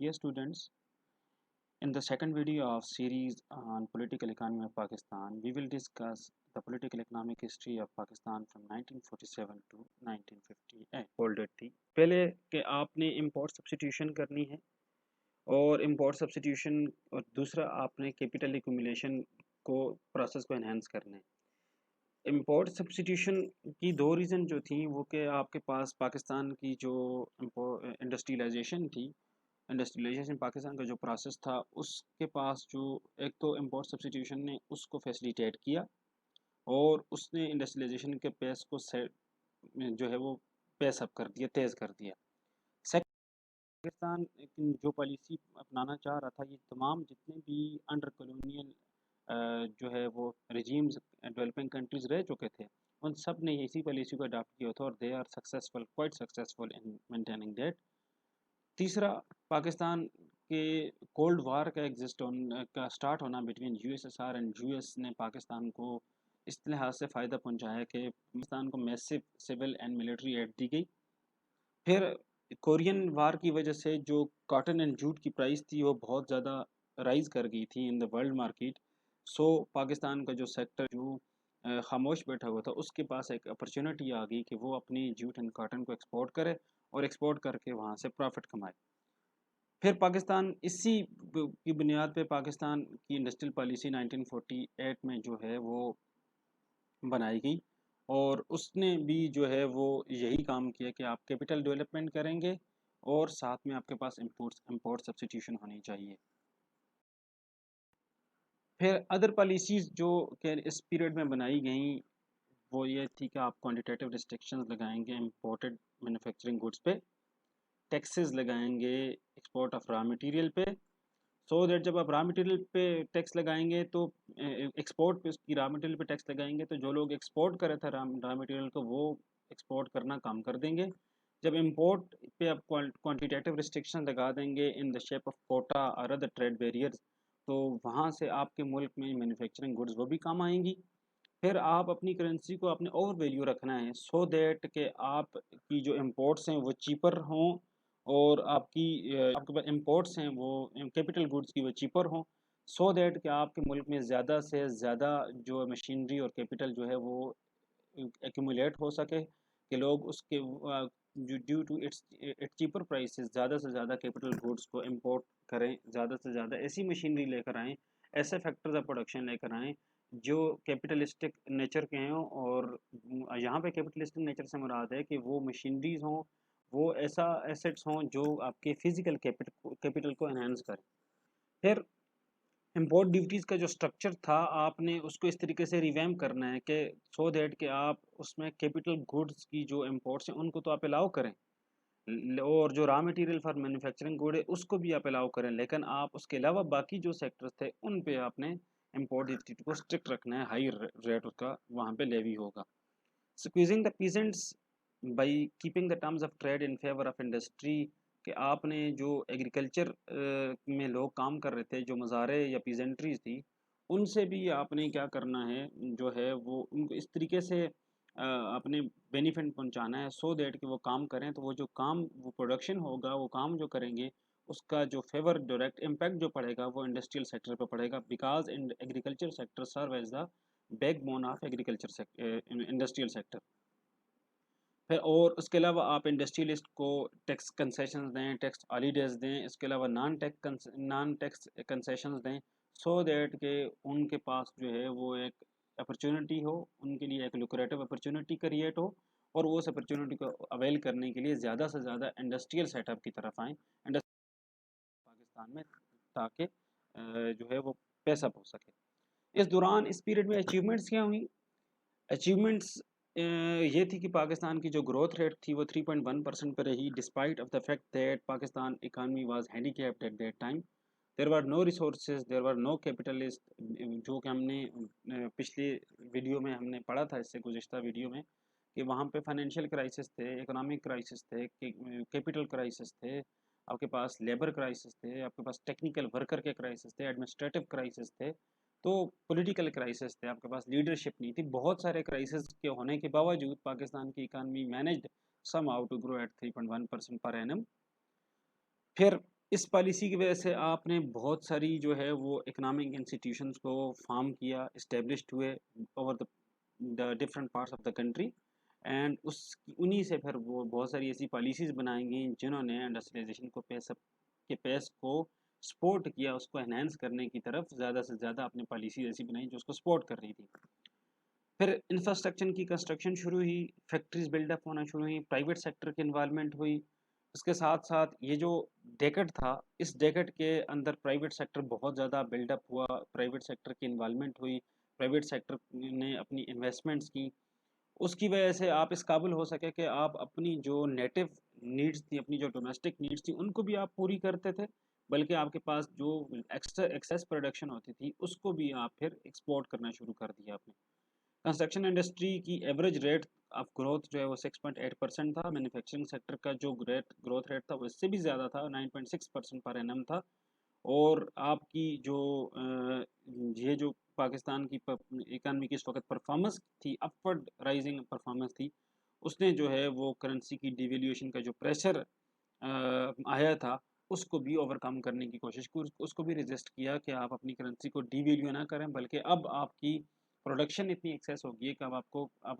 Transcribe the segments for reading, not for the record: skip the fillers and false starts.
Dear students, in the second video of series on political economy of Pakistan, we will discuss the political economic history of Pakistan from 1947 to 1958. Folded थी पहले कि आपने import substitution करनी है और import substitution और दूसरा आपने capital accumulation को process को enhance करना है। इम्पोर्ट सब्स्टिट्यूशन की दो रीज़न जो थी वो कि आपके पास पाकिस्तान की जो इंडस्ट्रियलाइजेशन थी, इंडस्ट्रियलाइजेशन पाकिस्तान का जो प्रोसेस था उसके पास जो एक तो इम्पोर्ट सब्स्टिट्यूशन ने उसको फैसिलिटेट किया और उसने इंडस्ट्रियलाइजेशन के पेस को जो है वो पेस अप कर दिया, तेज़ कर दिया। पाकिस्तान जो पॉलिसी अपनाना चाह रहा था, ये तमाम जितने भी अंडर कॉलोनियल जो है वो रिजीम्स डेवलपिंग कंट्रीज़ रह चुके थे, उन सब ने इसी पॉलिसी को अडॉप्ट किया था और they are successful, quite successful in maintaining that. तीसरा, पाकिस्तान के कोल्ड वार का स्टार्ट होना बिटवीन यूएसएसआर एंड यूएस ने पाकिस्तान को इस लिहाज से फ़ायदा पहुंचाया कि पाकिस्तान को massive civil and military aid दी गई। फिर कोरियन वार की वजह से जो कॉटन एंड जूट की प्राइस थी वो बहुत ज़्यादा राइज़ कर गई थी in the world market. So Pakistan का जो सेक्टर जो खामोश बैठा हुआ था उसके पास एक अपॉर्चुनिटी आ गई कि वो अपनी जूट एंड कॉटन को एक्सपोर्ट करे और एक्सपोर्ट करके वहाँ से प्रॉफिट कमाए। फिर पाकिस्तान इसी की बुनियाद पे पाकिस्तान की इंडस्ट्रियल पॉलिसी 1948 में जो है वो बनाई गई और उसने भी जो है वो यही काम किया कि आप कैपिटल डेवलपमेंट करेंगे और साथ में आपके पास इंपोर्ट सब्स्टिट्यूशन होनी चाहिए। फिर अदर पॉलिसीज़ जो कि इस पीरियड में बनाई गई वो ये थी कि आप क्वांटिटेटिव रिस्ट्रिक्शंस लगाएंगे इंपोर्टेड मैन्युफैक्चरिंग गुड्स पे, टैक्सेस लगाएंगे एक्सपोर्ट ऑफ रॉ मटेरियल पे, सो दैट जब आप रॉ मटेरियल पे टैक्स लगाएंगे तो एक्सपोर्ट पे उसकी रॉ मटेरियल पे टैक्स लगाएंगे तो जो लोग एक्सपोर्ट करे थे रॉ मटेरियल को वो एक्सपोर्ट करना कम कर देंगे। जब इंपोर्ट पे आप क्वांटिटेटिव रिस्ट्रिक्शन लगा देंगे in the shape of quota और अदर ट्रेड बैरियर्स, तो वहाँ से आपके मुल्क में मैन्युफैक्चरिंग गुड्स वो भी कम आएंगी। फिर आप अपनी करेंसी को आपने ओवर वैल्यू रखना है सो दैट कि आपकी जो इम्पोर्ट्स हैं वो चीपर हों और आपके पास इम्पोर्ट्स हैं वो कैपिटल गुड्स की वो चीपर हों, सो दैट कि आपके मुल्क में ज़्यादा से ज़्यादा जो मशीनरी और कैपिटल जो है वो एक्यूमुलेट हो सके कि लोग उसके जो due to its cheaper prices ज़्यादा से ज़्यादा कैपिटल गुड्स को इंपोर्ट करें, ज़्यादा से ज़्यादा ऐसी मशीनरी लेकर आएँ, ऐसे फैक्टर्स ऑफ प्रोडक्शन लेकर आएँ जो कैपिटलिस्टिक नेचर के हों। और यहाँ पे कैपिटलिस्टिक नेचर से मुराद है कि वो मशीनरीज हों, वो ऐसा एसेट्स हों जो आपके फिजिकल कैपिटल को एनहांस करें। फिर इम्पोर्ट ड्यूटीज़ का जो स्ट्रक्चर था आपने उसको इस तरीके से रिवैम्प करना है कि सो दैट कि आप उसमें कैपिटल गुड्स की जो इम्पोर्ट्स हैं उनको तो आप अलाउ करें और जो raw material for manufacturing good है उसको भी आप अलाउ करें, लेकिन आप उसके अलावा बाकी जो सेक्टर्स थे उन पे आपने इम्पोर्ट ड्यूटी को स्ट्रिक्ट रखना है, हाई रेट उसका वहाँ पे लेवी होगा। Squeezing the peasants by keeping the terms of trade in favour of industry, कि आपने जो एग्रीकल्चर में लोग काम कर रहे थे, जो मज़ारे या पीजेंट्रीज थी, उनसे भी आपने क्या करना है जो है वो उनको इस तरीके से अपने बेनिफिट पहुंचाना है सो दैट कि वो काम करें, तो वो जो काम वो प्रोडक्शन होगा वो काम जो करेंगे उसका जो फेवर डायरेक्ट इम्पैक्ट जो पड़ेगा वो इंडस्ट्रियल सेक्टर पर पड़ेगा, because in agriculture sector serve as the backbone of agriculture industrial sector. फिर और उसके अलावा आप इंडस्ट्रियलिस्ट को टैक्स कंसेशंस दें, टैक्स हॉलीडेज दें, इसके अलावा नॉन टैक्स कंसेशंस दें सो दैट के उनके पास जो है वो एक अपॉर्चुनिटी हो, उनके लिए एक लुक्रेटिव अपॉर्चुनिटी क्रिएट हो और वो उस अपॉर्चुनिटी को अवेल करने के लिए ज़्यादा से ज़्यादा इंडस्ट्रियल सेटअप की तरफ आएँ पाकिस्तान में, ताकि जो है वो पैसा हो सके। इस दौरान इस पीरियड में अचीवमेंट्स क्या हुई? अचीवमेंट्स ये थी कि पाकिस्तान की जो ग्रोथ रेट थी वो 3.1% पर रही, despite of the fact that Pakistan economy was handicapped at that time. There were no resources, there were no capitalist, जो कि हमने पिछले वीडियो में हमने पढ़ा था, इससे गुज़िश्ता वीडियो में, कि वहाँ पे फाइनेंशियल क्राइसिस थे, इकोनॉमिक क्राइसिस थे, कैपिटल क्राइसिस थे, आपके पास लेबर क्राइसिस थे, आपके पास टेक्निकल वर्कर के क्राइसिस थे, एडमिनिस्ट्रेटिव क्राइसिस थे, तो पॉलिटिकल क्राइसिस थे, आपके पास लीडरशिप नहीं थी। बहुत सारे क्राइसिस के होने के बावजूद पाकिस्तान की economy managed somehow to grow at 3.1% per annum. फिर इस पॉलिसी की वजह से आपने बहुत सारी जो है वो इकोनॉमिक इंस्टीट्यूशंस को फॉर्म किया, एस्टेब्लिश्ड हुए over the different parts of the country, and उस उन्हीं से फिर वो बहुत सारी ऐसी पॉलिसीज़ बनाई गई जिन्होंने इंडस्ट्रियलाइजेशन को पेस को सपोर्ट किया, उसको एनहांस करने की तरफ ज़्यादा से ज़्यादा अपनी पॉलिसीज़ ऐसी बनाई जो उसको सपोर्ट कर रही थी। फिर इंफ्रास्ट्रक्चर की कंस्ट्रक्शन शुरू हुई, फैक्ट्रीज बिल्डअप होना शुरू हुई, प्राइवेट सेक्टर की इन्वॉल्वमेंट हुई। उसके साथ साथ ये जो डेकेड था, इस डेकेड के अंदर प्राइवेट सेक्टर बहुत ज़्यादा बिल्डअप हुआ, प्राइवेट सेक्टर की इन्वॉल्वमेंट हुई, प्राइवेट सेक्टर ने अपनी इन्वेस्टमेंट्स की। उसकी वजह से आप इस काबिल हो सके कि आप अपनी जो नेटिव नीड्स थी, अपनी जो डोमेस्टिक नीड्स थी, उनको भी आप पूरी करते थे, बल्कि आपके पास जो एक्स्ट्रा एक्सेस प्रोडक्शन होती थी उसको भी आप फिर एक्सपोर्ट करना शुरू कर दिया आपने। कंस्ट्रक्शन इंडस्ट्री की एवरेज रेट ऑफ ग्रोथ जो है वो 6.8% था। मैन्युफैक्चरिंग सेक्टर का जो ग्रोथ रेट था वो इससे भी ज़्यादा था, 9.6% पर एनम था। और आपकी जो ये जो पाकिस्तान की इकानमी की इस वक्त परफॉर्मेंस थी, अपवर्ड राइजिंग परफॉर्मेंस थी, उसने जो है वो करेंसी की डिवेल्यूएशन का जो प्रेशर आया था उसको भी ओवरकम करने की कोशिश की, उसको भी रेजिस्ट किया कि आप अपनी करेंसी को डिवैल्यू ना करें, बल्कि अब आपकी प्रोडक्शन इतनी एक्सेस होगी कि अब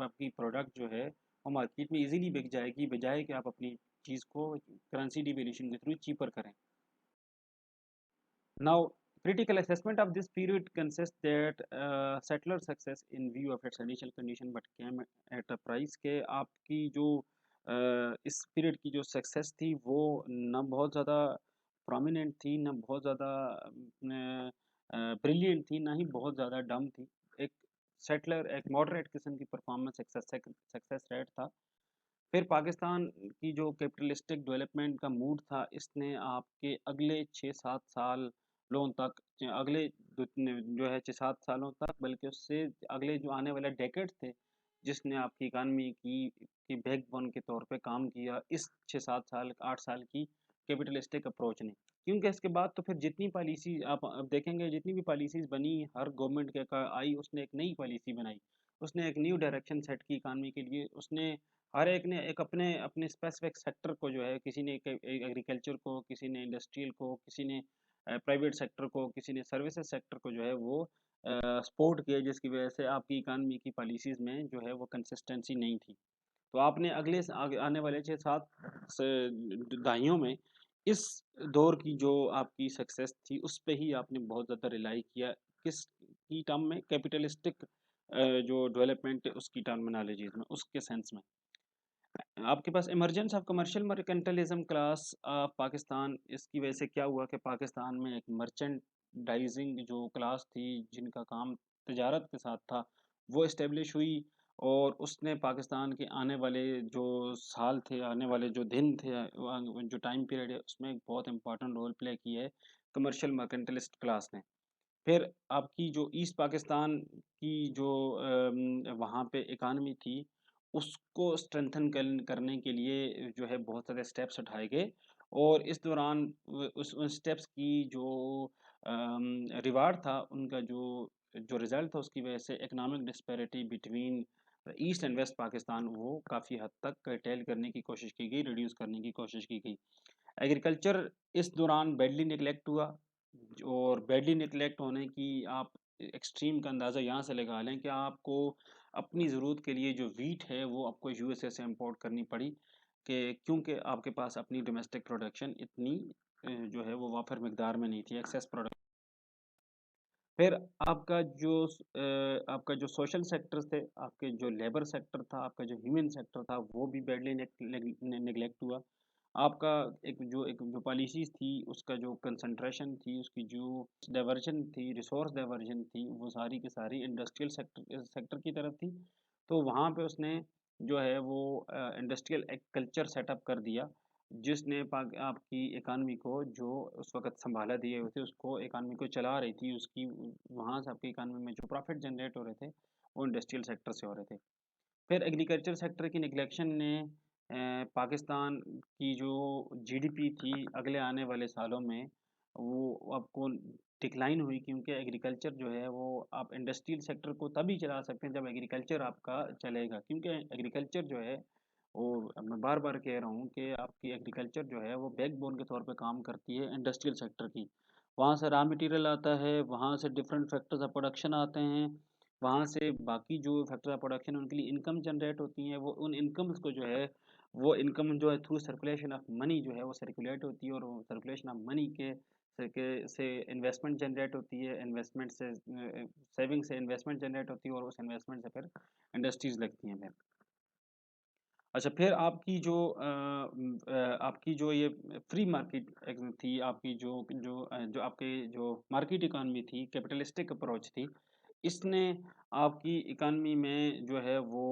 आपकी प्रोडक्ट जो है वो मार्केट में इजीली बिक जाएगी, बजाय कि आप अपनी चीज़ को करेंसी डिवेल्यूएशन के थ्रू चीपर करें। Now, critical assessment of this period consists that settler success in view of its initial condition but came at a price के आपकी जो इस पीरियड की जो सक्सेस थी वो न बहुत ज़्यादा प्रोमिनेंट थी, न बहुत ज़्यादा ब्रिलियंट थी, ना ही बहुत ज़्यादा डम थी। एक सेटलर, एक मॉडरेट किस्म की परफॉर्मेंस सक्सेस रेट था। फिर पाकिस्तान की जो कैपिटलिस्टिक डेवलपमेंट का मूड था, इसने आपके अगले 6-7 सालों तक, अगले जो है 6-7 सालों तक, बल्कि उससे अगले जो आने वाले डेकेड थे, जिसने आपकी इकानमी की बैकबोन के तौर पे काम किया इस 6-7 साल 8 साल की कैपिटलिस्टिक अप्रोच ने। क्योंकि इसके बाद तो फिर जितनी पॉलिसी आप अब देखेंगे, जितनी भी पॉलिसीज़ बनी, हर गवर्नमेंट के आई उसने एक नई पॉलिसी बनाई, उसने एक न्यू डायरेक्शन सेट की इकानमी के लिए। उसने हर एक ने एक अपने अपने स्पेसिफिक सेक्टर को जो है, किसी ने एग्रीकल्चर को, किसी ने इंडस्ट्रियल को, किसी ने प्राइवेट सेक्टर को, किसी ने सर्विसेज सेक्टर को जो है वो सपोर्ट किया, जिसकी वजह से आपकी इकानमी की पॉलिसीज़ में जो है वो कंसिस्टेंसी नहीं थी। तो आपने आगे आने वाले 6-7 दहाइयों में इस दौर की जो आपकी सक्सेस थी उस पे ही आपने बहुत ज़्यादा रिलाई किया, किस की टर्म में, कैपिटलिस्टिक जो डेवलपमेंट है उसकी टर्मिनोलॉजीज में, उसके सेंस में। आपके पास emergence of commercial mercantilism class Pakistan, इसकी वजह से क्या हुआ कि पाकिस्तान में एक मर्चेंडाइजिंग जो क्लास थी जिनका काम तजारत के साथ था, वो इस्टेब्लिश हुई। और उसने पाकिस्तान के आने वाले जो साल थे, आने वाले जो दिन थे, जो टाइम पीरियड है, उसमें एक बहुत इंपॉर्टेंट रोल प्ले किया है कमर्शियल मर्केंटलिस्ट क्लास ने। फिर आपकी जो ईस्ट पाकिस्तान की जो वहाँ पे इकानमी थी, उसको स्ट्रेंथन करने के लिए जो है बहुत सारे स्टेप्स उठाए गए। और इस दौरान उन स्टेप्स की जो रिवार्ड था, उनका जो रिजल्ट था, उसकी वजह से economic disparity between east and west Pakistan वो काफ़ी हद तक कर्टेल करने की कोशिश की गई, रिड्यूस करने की कोशिश की गई। एग्रीकल्चर इस दौरान बैडली निगलेक्ट हुआ। और बैडली निगलेक्ट होने की आप एक्सट्रीम का अंदाज़ा यहाँ से लगा लें कि आपको अपनी ज़रूरत के लिए जो वीट है वो आपको यूएसए से इंपोर्ट करनी पड़ी, कि क्योंकि आपके पास अपनी डोमेस्टिक प्रोडक्शन इतनी जो है वो वाफर मकदार में नहीं थी, एक्सेस प्रोडक्ट। फिर आपका जो सोशल सेक्टर्स थे, आपके जो लेबर सेक्टर था, आपका जो ह्यूमन सेक्टर था, वो भी बैडली नेगलेक्ट हुआ। आपका एक जो पॉलिसीज़ थी, उसका जो कंसंट्रेशन थी, उसकी जो डाइवर्जन थी, रिसोर्स डाइवर्जन थी, वो सारी की सारी इंडस्ट्रियल सेक्टर की तरफ थी। तो वहाँ पे उसने जो है वो इंडस्ट्रियल एक कल्चर सेटअप कर दिया, जिसने आपकी इकानमी को जो उस वक़्त सँभाला दिए हुए थे, उसको इकानमी को चला रही थी, उसकी वहाँ से आपकी इकानमी में जो प्रॉफ़िट जनरेट हो रहे थे, वो इंडस्ट्रियल सेक्टर से हो रहे थे। फिर एग्रीकल्चर सेक्टर की निगलेक्शन ने पाकिस्तान की जो जीडीपी थी अगले आने वाले सालों में, वो आपको डिक्लाइन हुई, क्योंकि एग्रीकल्चर जो है वो आप इंडस्ट्रियल सेक्टर को तभी चला सकते हैं जब एग्रीकल्चर आपका चलेगा, क्योंकि एग्रीकल्चर जो है और मैं बार बार कह रहा हूँ कि आपकी एग्रीकल्चर जो है वो बैकबोन के तौर पे काम करती है इंडस्ट्रियल सेक्टर की। वहाँ से रॉ मटेरियल आता है, वहाँ से डिफरेंट फैक्टर्स ऑफ प्रोडक्शन आते हैं, वहाँ से बाकी जो फैक्टर ऑफ प्रोडक्शन उनके लिए इनकम जनरेट होती है, वो उन इनकम्स को जो है वो इनकम जो है थ्रू सर्कुलेशन ऑफ मनी जो है वो सर्कुलेट होती है, और सर्कुलेशन ऑफ मनी से इन्वेस्टमेंट जनरेट होती है, इन्वेस्टमेंट से सेविंग से इन्वेस्टमेंट जनरेट होती है, और उस इन्वेस्टमेंट से फिर इंडस्ट्रीज लगती हैं फिर। अच्छा, फिर आपकी जो आपकी जो ये फ्री मार्केट थी, आपकी जो आपके जो मार्केट इकॉनमी थी, कैपिटलिस्टिक अप्रोच थी, इसने आपकी इकॉनमी में जो है वो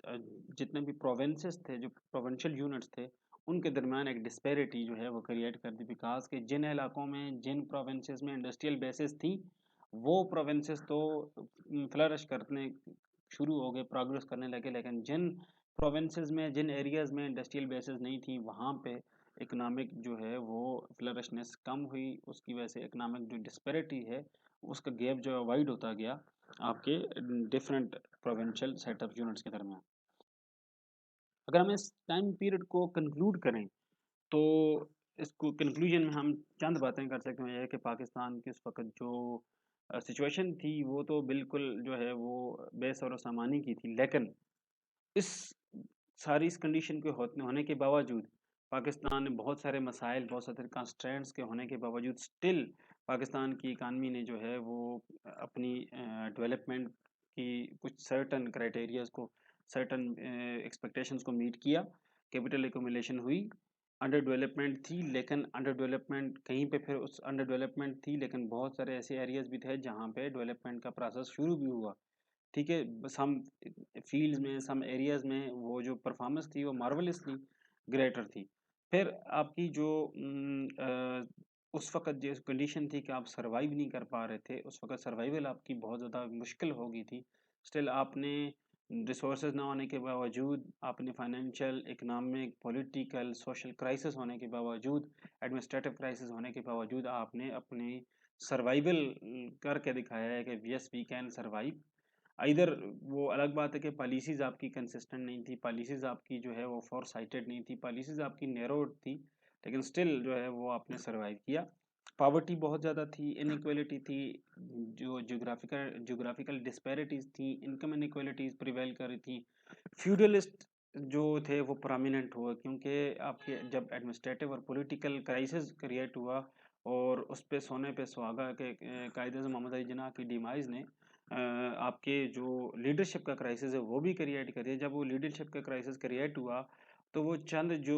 अ, जितने भी प्रोविंसेस थे, जो प्रोविंशियल यूनिट्स थे, उनके दरमियान एक डिस्पैरिटी जो है वो क्रिएट कर दी, बिकॉज के जिन इलाकों में, जिन प्रोविंसेस में इंडस्ट्रियल बेसिस थी, वो प्रोविंसेस तो फ्लरिश करने शुरू हो गए, प्रोग्रेस करने लगे, लेकिन जिन प्रोविंसेस में, जिन एरियाज में इंडस्ट्रियल बेसिस नहीं थी, वहाँ पे इकोनॉमिक जो है वो फ्लरिशनेस कम हुई, उसकी वजह से इकोनॉमिक जो डिस्पैरिटी है उसका गैप जो है वाइड होता गया आपके डिफरेंट प्रोविंशियल सेटअप यूनिट्स के दरमियान। अगर हम इस टाइम पीरियड को कंक्लूड करें, तो इसको कंक्लूजन में हम चंद बातें कर सकते हैं, यह है कि पाकिस्तान की उस वक्त जो सिचुएशन थी वो तो बिल्कुल जो है वो बेसर सामानी की थी, लेकिन इस सारी इस कंडीशन के होने के बावजूद पाकिस्तान ने बहुत सारे मसाइल, बहुत सारे कंस्ट्रेंट्स के होने के बावजूद स्टिल पाकिस्तान की इकानमी ने जो है वो अपनी डेवलपमेंट की कुछ सर्टन क्राइटेरियाज को, सर्टन एक्सपेक्टेशंस को मीट किया। कैपिटल एकोमुलेशन हुई, अंडर डेवलपमेंट थी, लेकिन अंडर डेवलपमेंट कहीं पे फिर उस अंडर डेवलपमेंट थी, लेकिन बहुत सारे ऐसे एरियाज भी थे जहाँ पे डेवलपमेंट का प्रोसेस शुरू भी हुआ। ठीक है, सम फील्ड्स में, सम एरियाज में वो जो परफॉर्मेंस थी वो मार्वलसली ग्रेटर थी। फिर आपकी जो उस वक़्त जो कंडीशन थी कि आप सर्वाइव नहीं कर पा रहे थे, उस वक़्त सर्वाइवल आपकी बहुत ज़्यादा मुश्किल हो गई थी। स्टिल आपने रिसोर्सेज़ ना होने के बावजूद, आपने financial, economic, political, social crisis होने के बावजूद, एडमिनिस्ट्रेटिव क्राइसिस होने के बावजूद आपने अपनी सर्वाइवल करके दिखाया है कि यस वी कैन सर्वाइव। इधर वो अलग बात है कि पॉलिसीज़ आपकी कंसिस्टेंट नहीं थी, पॉलिसीज़ आपकी जो है वो फॉर साइटेड नहीं थी, पॉलिसीज़ आपकी नैरोड थी, लेकिन स्टिल जो है वो आपने सर्वाइव किया। पॉवर्टी बहुत ज़्यादा थी, इनइक्वालिटी थी, जो ज्योग्राफिकल डिस्पैरिटीज़ थी, इनकम इनइक्वालिटीज़ प्रिवेल कर रही थी, फ्यूडलिस्ट जो थे वो प्रोमिनेंट हुए, क्योंकि आपके जब एडमिनिस्ट्रेटिव और पॉलिटिकल क्राइसिस क्रिएट हुआ और उस पे सोने पे सुहागा के कायदे मोहम्मद अली जिन्नाह की डिमाइज ने आपके जो लीडरशिप का क्राइसिस है वो भी क्रिएट करिए। जब वो लीडरशिप का क्राइसिस क्रिएट हुआ, तो वो चंद जो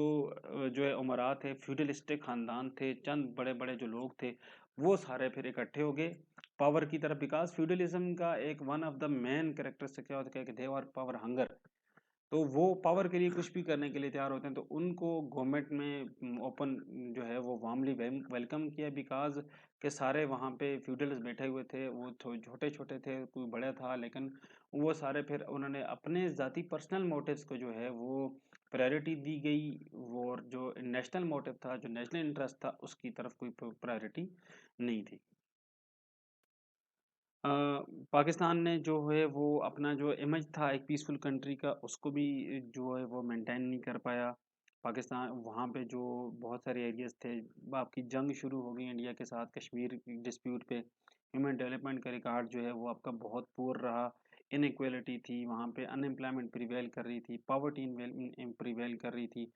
है उमरा थे, फ्यूडलिस्टिक ख़ानदान थे, चंद बड़े बड़े जो लोग थे, वो सारे फिर इकट्ठे हो गए पावर की तरफ, बिकॉज फ्यूडलिज्म का एक one of the main characteristic क्या होता है कि दे आर पावर हंगर। तो वो पावर के लिए कुछ भी करने के लिए तैयार होते हैं, तो उनको गवर्नमेंट में ओपन जो है वो वार्मली वेलकम किया, बिकॉज के सारे वहाँ पे फ्यूडल्स बैठे हुए थे, वो छोटे छोटे थे, कोई बड़ा था, लेकिन वो सारे फिर उन्होंने अपने ज़ाती पर्सनल मोटिव्स को जो है वो प्रायोरिटी दी गई, वो और जो नेशनल मोटिव था, जो नेशनल इंटरेस्ट था, उसकी तरफ कोई प्रायोरिटी नहीं थी। अ, पाकिस्तान ने जो है वो अपना जो इमेज था एक पीसफुल कंट्री का, उसको भी जो है वो मेंटेन नहीं कर पाया। पाकिस्तान वहाँ पे जो बहुत सारे एरियाज़ थे, आपकी जंग शुरू हो गई इंडिया के साथ कश्मीर डिस्प्यूट पे। ह्यूमन डेवलपमेंट का रिकॉर्ड जो है वो आपका बहुत पुअर रहा। इनइक्वालिटी थी वहाँ पे, अनएम्प्लॉयमेंट प्रिवेल कर रही थी, पॉवर्टी प्रिवेल कर रही थी।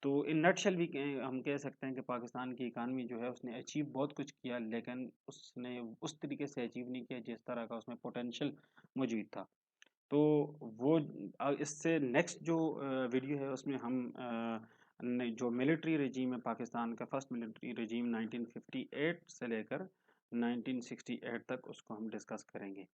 तो इन नटशेल भी हम कह सकते हैं कि पाकिस्तान की इकानमी जो है उसने अचीव बहुत कुछ किया, लेकिन उसने उस तरीके से अचीव नहीं किया जिस तरह का उसमें पोटेंशियल मौजूद था। तो वो इससे नेक्स्ट जो वीडियो है उसमें हम जो मिलिट्री रजीम है पाकिस्तान का, फर्स्ट मिलिट्री रजीम 1958 से लेकर 1968 तक, उसको हम डिस्कस करेंगे।